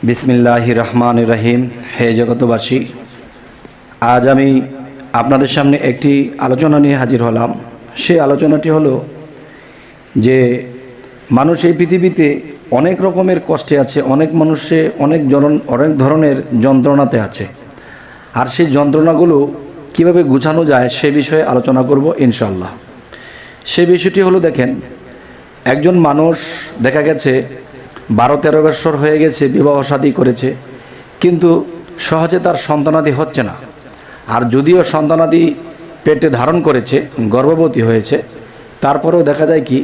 বিসমিল্লাহির রহমানির রহিম। হে জগতবাসী, আজ আমি আপনাদের সামনে একটি আলোচনা নিয়ে হাজির হলাম। সেই আলোচনাটি হলো যে মানুষ এই পৃথিবীতে অনেক রকমের কষ্টে আছে, অনেক মানুষে অনেক ধরনের যন্ত্রণাতে আছে, আর সেই যন্ত্রণাগুলো কিভাবে গুছানো যায় সে বিষয়ে আলোচনা করব ইনশাআল্লাহ। সেই বিষয়টি হলো, দেখেন, একজন মানুষ দেখা গেছে 12-13 বছর হয়ে গেছে, বিবাহ শাদী করেছে, কিন্তু সহজে তার সন্তানাদি হচ্ছে না। আর যদিও সন্তানাদি পেটে ধারণ করেছে, গর্ভবতী হয়েছে, তারপরেও দেখা যায় কি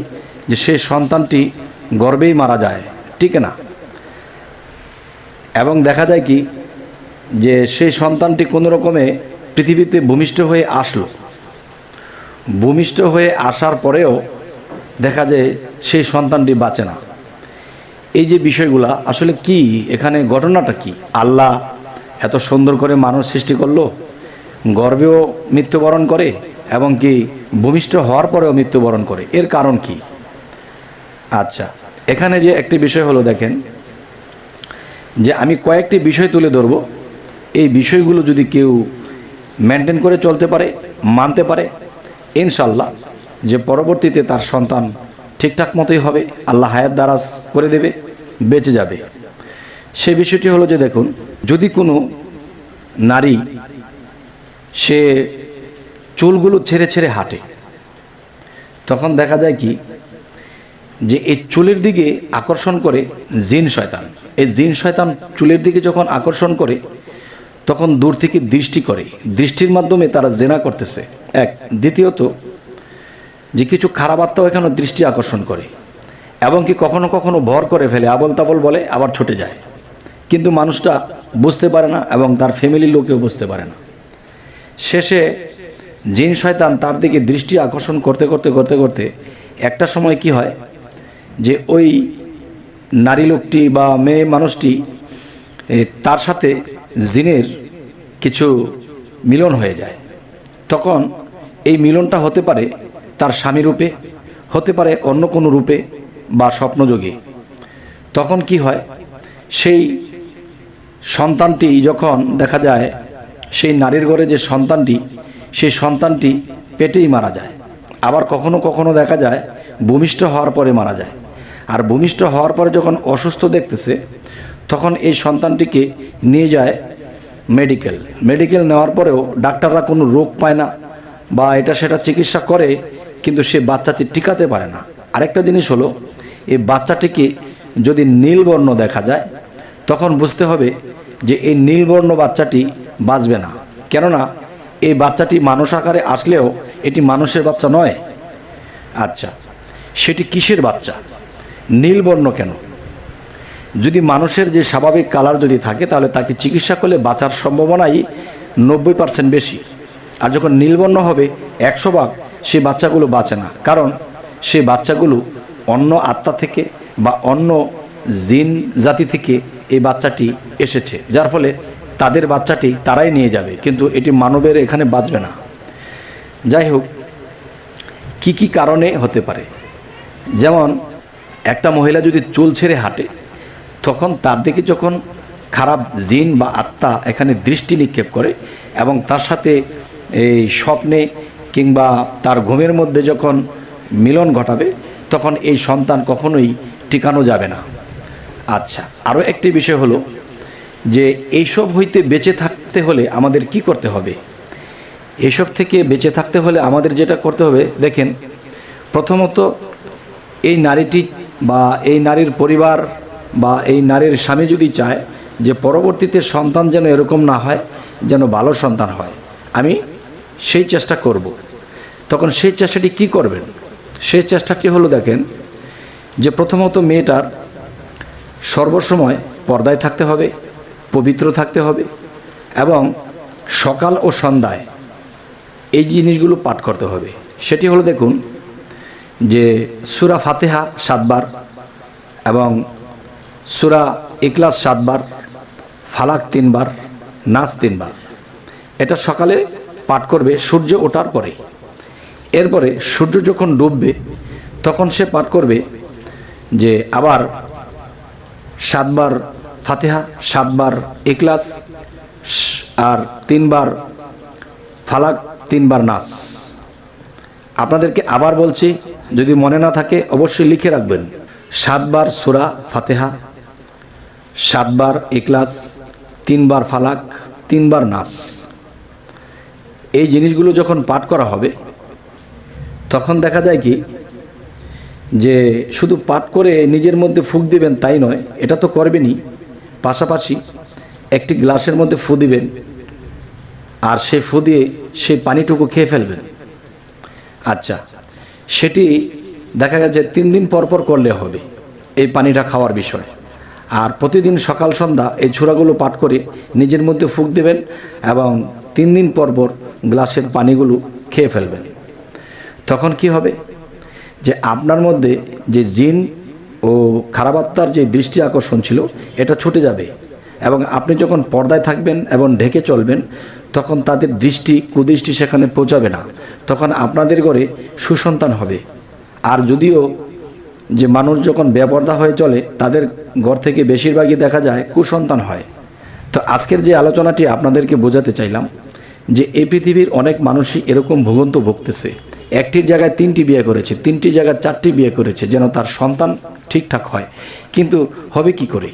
যে সেই সন্তানটি গর্ভেই মারা যায়, ঠিক না? এবং দেখা যায় কি যে সেই সন্তানটি কোনো রকমে পৃথিবীতে ভূমিষ্ঠ হয়ে আসলো। ভূমিষ্ঠ হয়ে আসার পরেও দেখা যায় সেই সন্তানটি বাঁচে না। এই যে বিষয়গুলা আসলে কি, এখানে ঘটনাটা কি? আল্লাহ এত সুন্দর করে মানুষ সৃষ্টি করলো, গর্ভেও মৃত্যুবরণ করে এবং কি ভূমিষ্ঠ হওয়ার পরেও মৃত্যুবরণ করে, এর কারণ কি? আচ্ছা, এখানে যে একটি বিষয় হলো, দেখেন যে আমি কয়েকটি বিষয় তুলে ধরব। এই বিষয়গুলো যদি কেউ মেনটেন করে চলতে পারে, মানতে পারে, ইনশাল্লাহ যে পরবর্তীতে তার সন্তান ঠিকঠাক মতোই হবে, আল্লাহ হায়াত দারাজ করে দেবে, বেঁচে যাবে। সেই বিষয়টি হলো যে দেখুন, যদি কোনো নারী সে চুলগুলো ছেড়ে ছেড়ে হাঁটে, তখন দেখা যায় কি যে এই চুলের দিকে আকর্ষণ করে জিন শয়তান। এই জিন শয়তান চুলের দিকে যখন আকর্ষণ করে, তখন দূর থেকে দৃষ্টি করে, দৃষ্টির মাধ্যমে তারা জেনা করতেছে এক। দ্বিতীয়ত যে কিছু খারাপ আত্মাও এখানে দৃষ্টি আকর্ষণ করে, এবং কি কখনো কখনো ভর করে ফেলে, আবল তাবল বলে, আবার ছুটে যায়, কিন্তু মানুষটা বুঝতে পারে না এবং তার ফ্যামিলির লোকেও বুঝতে পারে না। শেষে জিন শয়তান তার দিকে দৃষ্টি আকর্ষণ করতে করতে করতে করতে একটা সময় কি হয় যে ওই নারী লোকটি বা মেয়ে মানুষটি তার সাথে জিনের কিছু মিলন হয়ে যায়। তখন এই মিলনটা হতে পারে তার স্বামী রূপে, হতে পারে অন্য কোনো রূপে বা স্বপ্নযোগে। তখন কি হয়, সেই সন্তানটি যখন দেখা যায়, সেই নারীর ঘরে যে সন্তানটি, সেই সন্তানটি পেটেই মারা যায়। আবার কখনো কখনো দেখা যায় ভূমিষ্ঠ হওয়ার পরে মারা যায়। আর ভূমিষ্ঠ হওয়ার পরে যখন অসুস্থ দেখতেছে, তখন এই সন্তানটিকে নিয়ে যায় মেডিকেল নেওয়ার পরেও ডাক্তাররা কোনো রোগ পায় না বা এটা সেটা চিকিৎসা করে, কিন্তু সে বাচ্চাটি টিকাতে পারে না। আরেকটা জিনিস হলো, এই বাচ্চাটিকে যদি নীলবর্ণ দেখা যায়, তখন বুঝতে হবে যে এই নীলবর্ণ বাচ্চাটি বাঁচবে না, কেননা এই বাচ্চাটি মানুষ আকারে আসলেও এটি মানুষের বাচ্চা নয়। আচ্ছা, সেটি কিসের বাচ্চা? নীলবর্ণ কেন? যদি মানুষের যে স্বাভাবিক কালার যদি থাকে, তাহলে তাকে চিকিৎসা করলে বাঁচার সম্ভাবনাই 90% বেশি। আর যখন নীলবর্ণ হবে 100 ভাগ, সেই বাচ্চাগুলো বাঁচে না, কারণ সেই বাচ্চাগুলো অন্য আত্মা থেকে বা অন্য জিন জাতি থেকে এই বাচ্চাটি এসেছে, যার ফলে তাদের বাচ্চাটি তারাই নিয়ে যাবে, কিন্তু এটি মানবের এখানে বাঁচবে না। যাই হোক, কি কি কারণে হতে পারে? যেমন একটা মহিলা যদি চুল ছেড়ে হাঁটে, তখন তার দিকে যখন খারাপ জিন বা আত্মা এখানে দৃষ্টি নিক্ষেপ করে, এবং তার সাথে এই স্বপ্নে কিংবা তার ঘুমের মধ্যে যখন মিলন ঘটাবে, তখন এই সন্তান কখনোই টিকানো যাবে না। আচ্ছা, আরও একটি বিষয় হলো যে এইসব হইতে বেঁচে থাকতে হলে আমাদের কি করতে হবে? এইসব থেকে বেঁচে থাকতে হলে আমাদের যেটা করতে হবে, দেখেন, প্রথমত এই নারীটি বা এই নারীর পরিবার বা এই নারীর স্বামী যদি চায় যে পরবর্তীতে সন্তান যেন এরকম না হয়, যেন ভালো সন্তান হয়, আমি সেই চেষ্টা করব। তখন সেই চেষ্টাটি কি করবেন? সেই চেষ্টাটি হলো, দেখেন, যে প্রথমত মেয়েটার সর্বসময় পর্দায় থাকতে হবে, পবিত্র থাকতে হবে, এবং সকাল ও সন্ধ্যায় এই জিনিসগুলো পাঠ করতে হবে। সেটি হলো, দেখুন, যে সূরা ফাতিহা 7 বার এবং সূরা ইখলাস 7 বার, ফালাক 3 বার, নাস 3 বার। এটা সকালে পাঠ করবে সূর্য ওঠার পরে। এরপরে সূর্য যখন ডুববে, তখন সে পাঠ করবে যে আবার 7 বার ফাতিহা, 7 বার ইখলাস, আর 3 বার ফালাক, 3 বার নাস। আপনাদেরকে আবার বলছি, যদি মনে না থাকে অবশ্যই লিখে রাখবেন। 7 বার সূরা ফাতিহা, 7 বার ইখলাস, 3 বার ফালাক, 3 বার নাস। এই জিনিসগুলো যখন পাঠ করা হবে তখন দেখা যায় কি যে শুধু পাঠ করে নিজের মধ্যে ফুঁক দিবেন তাই নয়, এটা তো করবেনই, পাশাপাশি একটি গ্লাসের মধ্যে ফু দিবেন, আর সেই ফু দিয়ে সেই পানিটুকু খেয়ে ফেলবেন। আচ্ছা, সেটি দেখা গেছে 3 দিন পর পর করলে হবে এই পানিটা খাওয়ার বিষয়। আর প্রতিদিন সকাল সন্ধ্যা এই সূরাগুলো পাঠ করে নিজের মধ্যে ফুঁক দেবেন এবং 3 দিন পর পর গ্লাসের পানিগুলো খেয়ে ফেলবেন। তখন কি হবে যে আপনার মধ্যে যে জিন ও খারাপ আত্মার যে দৃষ্টি আকর্ষণ ছিল এটা ছুটে যাবে, এবং আপনি যখন পর্দায় থাকবেন এবং ঢেকে চলবেন তখন তাদের দৃষ্টি কুদৃষ্টি সেখানে পৌঁছাবে না, তখন আপনাদের ঘরে সুসন্তান হবে। আর যদিও যে মানুষ যখন বেপর্দা হয়ে চলে তাদের ঘর থেকে বেশিরভাগই দেখা যায় কুসন্তান হয়। তো আজকের যে আলোচনাটি আপনাদেরকে বোঝাতে চাইলাম যে এই পৃথিবীর অনেক মানুষই এরকম ভুগন্ত ভুগতেছে, একটির জায়গায় 3টি বিয়ে করেছে, 3টি জায়গায় 4টি বিয়ে করেছে যেন তার সন্তান ঠিকঠাক হয়, কিন্তু হবে কি করে?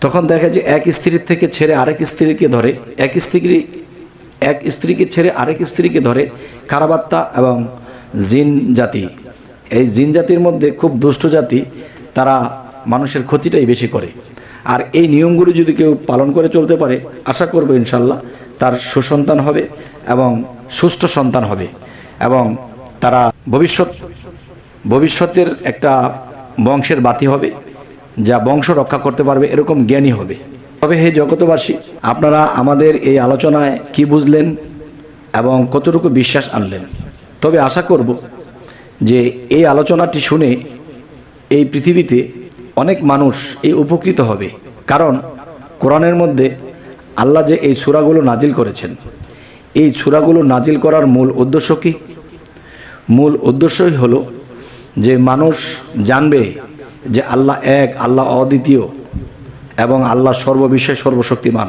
তখন দেখা যায় এক স্ত্রীর থেকে ছেড়ে আরেক স্ত্রীকে ধরে, এক স্ত্রীকে ছেড়ে আরেক স্ত্রীকে ধরে কারাবাত্তা এবং জিন জাতি। এই জিন জাতির মধ্যে খুব দুষ্ট জাতি, তারা মানুষের ক্ষতিটাই বেশি করে। আর এই নিয়মগুলো যদি কেউ পালন করে চলতে পারে, আশা করব ইনশাল্লাহ তার সুসন্তান হবে এবং সুষ্ঠু সন্তান হবে, এবং তারা ভবিষ্যতের একটা বংশের বাতি হবে, যা বংশ রক্ষা করতে পারবে এরকম জ্ঞানী হবে। তবে হে জগতবাসী, আপনারা আমাদের এই আলোচনায় কি বুঝলেন এবং কতটুকু বিশ্বাস আনলেন? তবে আশা করব যে এই আলোচনাটি শুনে এই পৃথিবীতে অনেক মানুষ এই উপকৃত হবে। কারণ কোরআনের মধ্যে আল্লাহ যে এই সূরাগুলো নাজিল করেছেন, এই সূরাগুলো নাজিল করার মূল উদ্দেশ্য কি? মূল উদ্দেশ্যই হলো যে মানুষ জানবে যে আল্লাহ এক, আল্লাহ অদ্বিতীয় এবং আল্লাহ সর্ববিষয়ে সর্বশক্তিমান।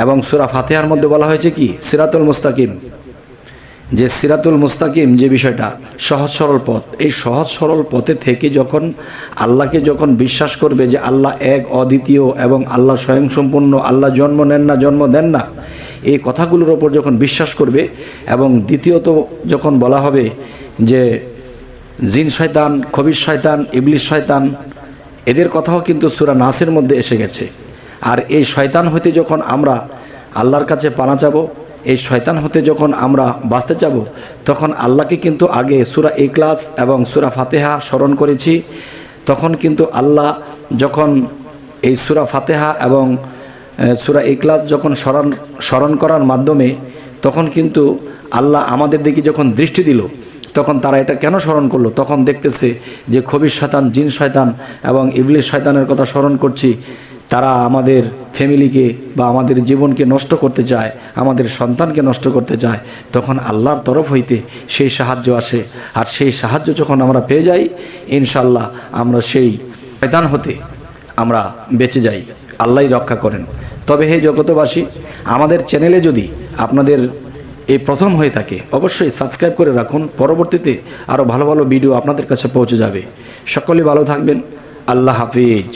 এবং সূরা ফাতিহার মধ্যে বলা হয়েছে কি? সিরাতুল মুস্তাকিম। যে সিরাতুল মুস্তাকিম যে বিষয়টা, সহজ সরল পথ, এই সহজ সরল পথে থেকে যখন আল্লাহকে যখন বিশ্বাস করবে যে আল্লাহ এক, অদ্বিতীয় এবং আল্লাহ স্বয়ংসম্পূর্ণ, আল্লাহ জন্ম নেন না, জন্ম দেন না, এই কথাগুলোর ওপর যখন বিশ্বাস করবে, এবং দ্বিতীয়ত যখন বলা হবে যে জিন শয়তান, খবিশ শয়তান, ইবলিশ শয়তান, এদের কথাও কিন্তু সূরা নাসের মধ্যে এসে গেছে। আর এই শয়তান হতে যখন আমরা আল্লাহর কাছে পানা চাবো, এই শয়তান হতে যখন আমরা বাঁচতে চাবো, তখন আল্লাহকে কিন্তু আগে সূরা ইখলাস এবং সূরা ফাতিহা স্মরণ করেছি। তখন কিন্তু আল্লাহ যখন এই সূরা ফাতিহা এবং সূরা ইখলাস যখন স্মরণ করার মাধ্যমে, তখন কিন্তু আল্লাহ আমাদের দিকে যখন দৃষ্টি দিল, তখন তারা এটা কেন স্মরণ করলো? তখন দেখতেছে যে খবিশ শয়তান, জিন শয়তান এবং ইবলিশ শয়তানের কথা স্মরণ করছি, তারা আমাদের ফ্যামিলিকে বা আমাদের জীবনকে নষ্ট করতে চায়, আমাদের সন্তানকে নষ্ট করতে চায়। তখন আল্লাহর তরফ হইতে সেই সাহায্য আসে, আর সেই সাহায্য যখন আমরা পেয়ে যাই, ইনশাল্লাহ আমরা সেই শয়তান হতে আমরা বেঁচে যাই। আল্লাহই রক্ষা করেন। তবে হে জগতবাসী, আমাদের চ্যানেলে যদি আপনাদের এই প্রথম হয়ে থাকে, অবশ্যই সাবস্ক্রাইব করে রাখুন। পরবর্তীতে আরও ভালো ভালো ভিডিও আপনাদের কাছে পৌঁছে যাবে। সকলে ভালো থাকবেন। আল্লাহ হাফিজ।